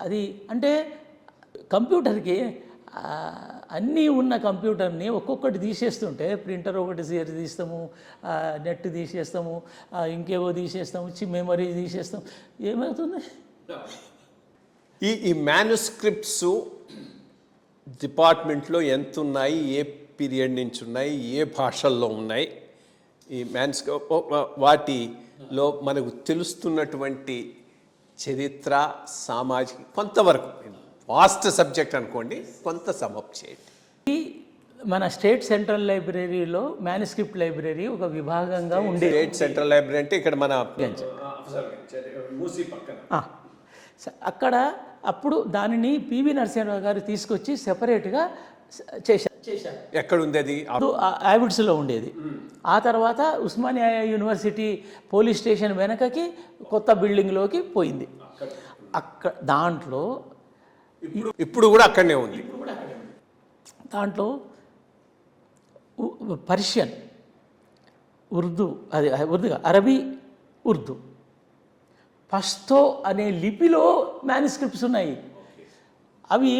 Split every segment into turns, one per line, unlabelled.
అది అంటే కంప్యూటర్కి అన్నీ ఉన్న కంప్యూటర్ని ఒక్కొక్కటి తీసేస్తుంటే ప్రింటర్ ఒకటి తీస్తాము, నెట్ తీసేస్తాము, ఇంకేవో తీసేస్తాము, మెమరీ తీసేస్తాం, ఏమవుతుంది?
ఈ మ్యానుస్క్రిప్ట్స్ డిపార్ట్మెంట్లో ఎంత ఉన్నాయి, ఏ పీరియడ్ నుంచి ఉన్నాయి, ఏ భాషల్లో ఉన్నాయి, ఈ వాటిలో మనకు తెలుస్తున్నటువంటి చరిత్ర, సామాజిక కొంతవరకు వాస్ట్ సబ్జెక్ట్ అనుకోండి, కొంత సమప్ చేయండి.
మన స్టేట్ సెంట్రల్ లైబ్రరీలో మ్యానుస్క్రిప్ట్ లైబ్రరీ ఒక విభాగంగా ఉండే.
స్టేట్ సెంట్రల్ లైబ్రరీ అంటే ఇక్కడ మన
అక్కడ అప్పుడు దానిని పివి నరసింహరావు గారు తీసుకొచ్చి సెపరేట్గా చేశారు.
ఎక్కడ ఉంది అది?
యావిడ్స్లో ఉండేది. ఆ తర్వాత ఉస్మానియా యూనివర్సిటీ పోలీస్ స్టేషన్ వెనకకి కొత్త బిల్డింగ్లోకి పోయింది. అక్కడ దాంట్లో
ఇప్పుడు కూడా అక్కడనే ఉంది.
దాంట్లో పర్షియన్, ఉర్దూ, అది ఉర్దూగా అరబీ, ఉర్దూ, పష్తో అనే లిపిలో మ్యానుస్క్రిప్ట్స్ ఉన్నాయి. అవి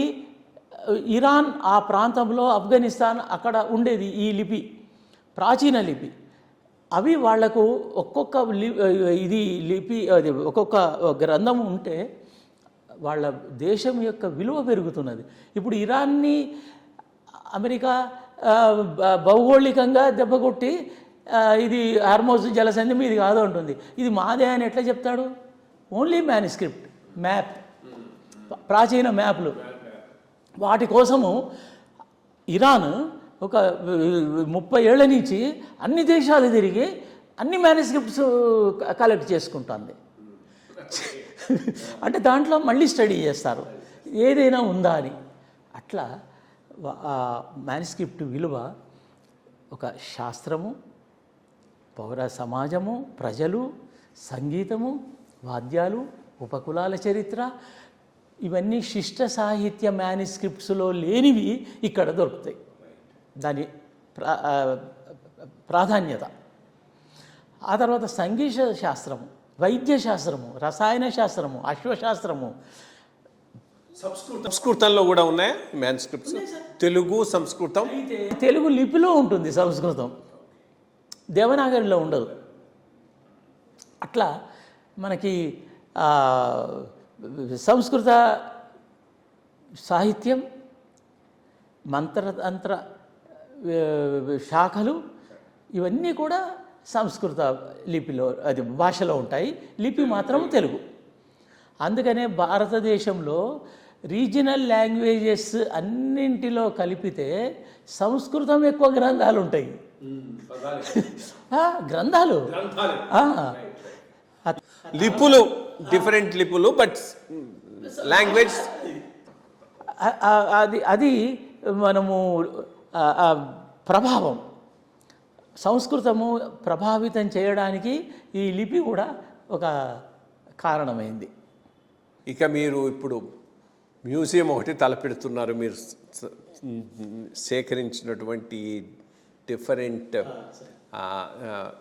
ఇరాన్ ఆ ప్రాంతంలో, ఆఫ్ఘనిస్తాన్ అక్కడ ఉండేది ఈ లిపి, ప్రాచీన లిపి. అవి వాళ్లకు ఒక్కొక్క ఇది లిపి, అది ఒక్కొక్క గ్రంథం ఉంటే వాళ్ళ దేశం యొక్క విలువ పెరుగుతున్నది. ఇప్పుడు ఇరాన్ని అమెరికా భౌగోళికంగా దెబ్బకొట్టి ఇది హార్మోజ్ జలసంధి మీది కాదు అంటుంది. ఇది మాదే అని ఎట్లా చెప్తాడు? ఓన్లీ మ్యానుస్క్రిప్ట్, మ్యాప్, ప్రాచీన మ్యాప్లు. వాటి కోసము ఇరాన్ ఒక 30 ఏళ్ల నుంచి అన్ని దేశాలు తిరిగి అన్ని మ్యానుస్క్రిప్ట్స్ కలెక్ట్ చేసుకుంటుంది. అంటే దాంట్లో మళ్ళీ స్టడీ చేస్తారు ఏదైనా ఉందా అని. అట్లా మ్యానుస్క్రిప్ట్ విలువ ఒక శాస్త్రము, పౌర సమాజము, ప్రజలు, సంగీతము, వాద్యాలు, ఉపకులాల చరిత్ర, ఇవన్నీ శిష్ట సాహిత్య మ్యానుస్క్రిప్ట్స్లో లేనివి ఇక్కడ దొరుకుతాయి. దాని ప్రాధాన్యత. ఆ తర్వాత సంగీత శాస్త్రము, వైద్య శాస్త్రము, రసాయన శాస్త్రము, అశ్వశాస్త్రము.
సంస్కృతంలో కూడా ఉన్నాయి మ్యానుస్క్రిప్ట్స్. తెలుగు, సంస్కృతం.
తెలుగు లిపిలో ఉంటుంది, సంస్కృతం దేవనాగరిలో ఉండదు. అట్లా మనకి సంస్కృత సాహిత్యం, మంత్రతంత్ర శాఖలు ఇవన్నీ కూడా సంస్కృత లిపిలో, అది భాషలో ఉంటాయి. లిపి మాత్రం తెలుగు. అందుకనే భారతదేశంలో రీజనల్ లాంగ్వేజెస్ అన్నింటిలో కలిపితే సంస్కృతం ఎక్కువ గ్రంథాలు ఉంటాయి. గ్రంథాలు,
లిపులు, డిఫరెంట్ లిపులు, బట్ లాంగ్వేజ్
అది మనము ప్రభావం, సంస్కృతము ప్రభావితం చేయడానికి ఈ లిపి కూడా ఒక కారణమైంది.
ఇక మీరు ఇప్పుడు మ్యూజియం ఒకటి తలపెడుతున్నారు. మీరు సేకరించినటువంటి డిఫరెంట్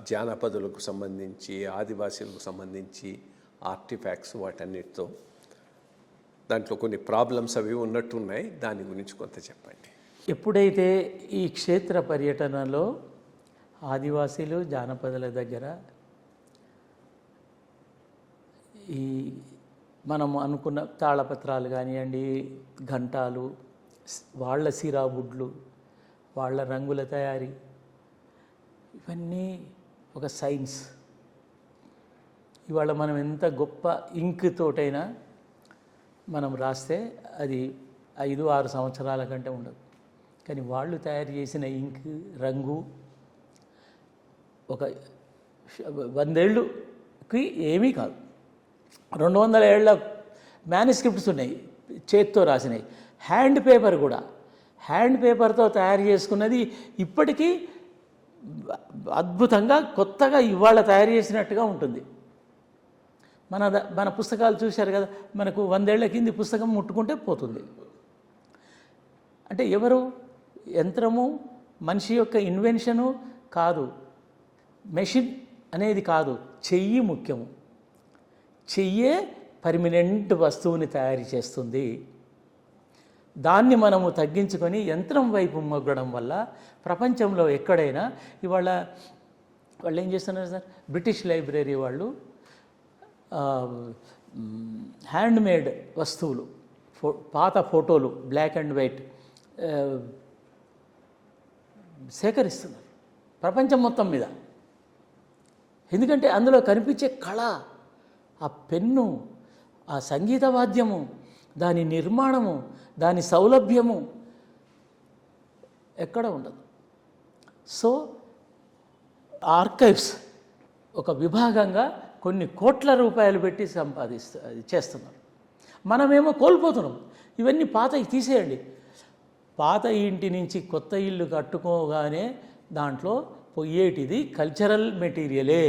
జానపదులకు సంబంధించి, ఆదివాసీలకు సంబంధించి ఆర్టిఫాక్ట్స్, వాటన్నిటితో దాంట్లో కొన్ని ప్రాబ్లమ్స్ అవి ఉన్నట్టున్నాయి. దాని గురించి కొంత చెప్పండి.
ఎప్పుడైతే ఈ క్షేత్ర పర్యటనలో ఆదివాసీలు, జానపదుల దగ్గర ఈ మనం అనుకున్న తాళపత్రాలు కానివ్వండి, ఘంటాలు, వాళ్ళ సిరాబుడ్లు, వాళ్ళ రంగుల తయారీ, ఇవన్నీ ఒక సైన్స్. ఇవాళ మనం ఎంత గొప్ప ఇంక్ తోటైనా మనం రాస్తే అది 5-6 సంవత్సరాల కంటే ఉండదు. కానీ వాళ్ళు తయారు చేసిన ఇంక్, రంగు ఒక 100 ఏళ్ళకి ఏమీ కాదు. 200 ఏళ్ల మ్యానుస్క్రిప్ట్స్ ఉన్నాయి, చేత్తో రాసినాయి. హ్యాండ్ పేపర్ కూడా, హ్యాండ్ పేపర్తో తయారు చేసుకున్నది ఇప్పటికీ అద్భుతంగా కొత్తగా ఇవాళ తయారు చేసినట్టుగా ఉంటుంది. మన పుస్తకాలు చూశారు కదా, మనకు 100 ఏళ్ల కింది పుస్తకం ముట్టుకుంటే పోతుంది. అంటే ఎవరు? యంత్రము, మనిషి యొక్క ఇన్వెన్షను కాదు, మెషిన్ అనేది కాదు, చెయ్యి ముఖ్యము. చెయ్యే పర్మినెంట్ వస్తువుని తయారు చేస్తుంది. దాన్ని మనము తగ్గించుకొని యంత్రం వైపు మొగ్గడం వల్ల ప్రపంచంలో ఎక్కడైనా ఇవాళ వాళ్ళు ఏం చేస్తున్నారు సార్, బ్రిటిష్ లైబ్రరీ వాళ్ళు హ్యాండ్మేడ్ వస్తువులు, పాత ఫోటోలు బ్లాక్ అండ్ వైట్ సేకరిస్తున్నారు ప్రపంచం మొత్తం మీద. ఎందుకంటే అందులో కనిపించే కళ, ఆ పెన్ను, ఆ సంగీత వాద్యము, దాని నిర్మాణము, దాని సౌలభ్యము ఎక్కడ ఉండదు. సో ఆర్కైవ్స్ ఒక విభాగంగా కొన్ని కోట్ల రూపాయలు పెట్టి చేస్తున్నారు. మనమేమో కోల్పోతున్నాం. ఇవన్నీ పాతవి తీసేయండి. పాత ఇంటి నుంచి కొత్త ఇల్లు కట్టుకోగానే దాంట్లో పోయేటిది కల్చరల్ మెటీరియలే.